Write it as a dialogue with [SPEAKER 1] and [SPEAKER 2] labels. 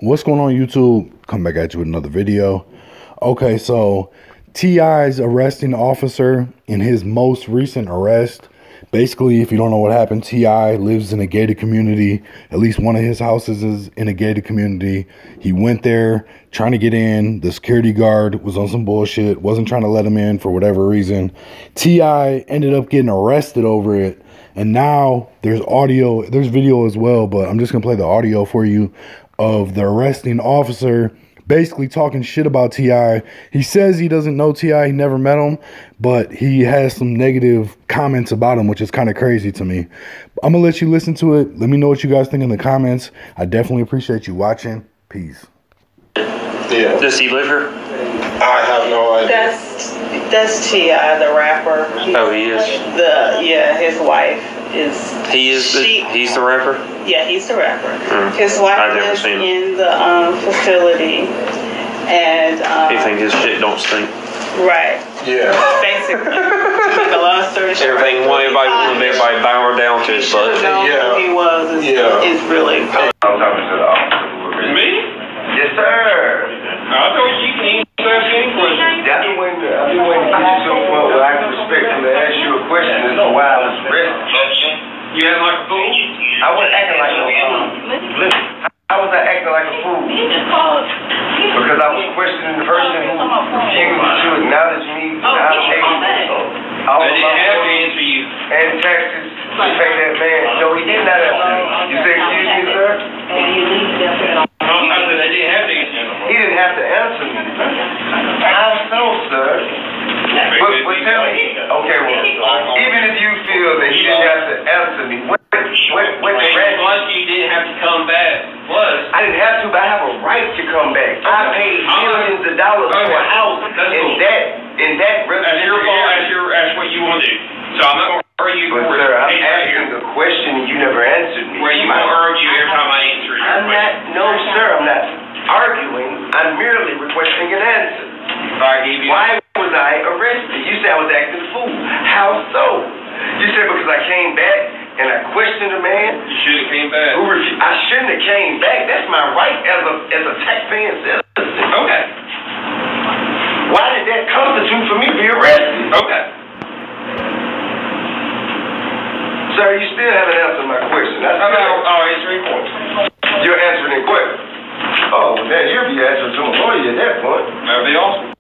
[SPEAKER 1] What's going on, YouTube? Come back at you with another video. Okay, so T.I.'s arresting officer in his most recent arrest. Basically, if you don't know what happened, T.I. lives in a gated community. At least one of his houses is in a gated community. He went there trying to get in. The security guard was on some bullshit, wasn't trying to let him in for whatever reason. T.I. ended up getting arrested over it. And now there's audio, there's video as well, but I'm just gonna play the audio for you of the arresting officer basically talking shit about T.I. He says he doesn't know T.I., he never met him, but he has some negative comments about him, which is kind of crazy to me. I'm gonna let you listen to it. Let me know what you guys think in the comments. I definitely appreciate you watching. Peace.
[SPEAKER 2] Yeah.
[SPEAKER 3] Does he live here?
[SPEAKER 2] I have no idea.
[SPEAKER 4] That's T.I., the rapper.
[SPEAKER 3] Oh, he is?
[SPEAKER 4] His wife is...
[SPEAKER 3] He's the rapper?
[SPEAKER 4] Yeah, he's the rapper. His wife lives in the facility, and...
[SPEAKER 3] You think his shit don't stink?
[SPEAKER 4] Right.
[SPEAKER 2] Yeah.
[SPEAKER 4] Basically. To make a long story short.
[SPEAKER 3] Everybody bow down to his butt.
[SPEAKER 4] Yeah. Who he was is really...
[SPEAKER 5] I'm talking to the officer.
[SPEAKER 2] Me?
[SPEAKER 5] Yes, sir.
[SPEAKER 2] I told you can ask any question.
[SPEAKER 5] I've been waiting to get you to a point where I can respectfully ask you a question as to why I was arrested.
[SPEAKER 2] You acting like a fool?
[SPEAKER 5] I wasn't acting like no fool. Listen, I was not acting like a fool. Because I was questioning the person who refused to acknowledge me and I paid all
[SPEAKER 2] I
[SPEAKER 5] of
[SPEAKER 2] didn't have to
[SPEAKER 5] my
[SPEAKER 2] answer you.
[SPEAKER 5] and taxes to pay that man. No, he did not answer me. You say, excuse me, sir?
[SPEAKER 2] I said I didn't have to answer you.
[SPEAKER 5] He didn't have to answer me. How so, sir? But tell me, okay, well, even if you feel that he didn't have to answer me, what
[SPEAKER 2] You didn't have to come back.
[SPEAKER 5] I didn't have to, but I have a right to come back. I paid millions of dollars for a house, and that
[SPEAKER 2] That's your fault. That's what you want to do. So I'm not going to argue.
[SPEAKER 5] But sir, I'm asking the question and you never answered me.
[SPEAKER 2] Where you want to argue every time I answer your question.
[SPEAKER 5] No, sir, I'm not arguing. I'm merely requesting an answer. Why was I arrested? You said I was acting a fool. How so? You said because I came back and I questioned a man.
[SPEAKER 2] You should have came back.
[SPEAKER 5] I shouldn't have came back. That's my right as a taxpaying citizen.
[SPEAKER 2] Okay.
[SPEAKER 5] Why did that constitute for me to be arrested?
[SPEAKER 2] Okay.
[SPEAKER 5] Sir, you still haven't answered my question.
[SPEAKER 2] I'll answer your question.
[SPEAKER 5] You're answering a question. Oh, well, then you'll be answering to my lawyer at that point.
[SPEAKER 2] That'd be awesome.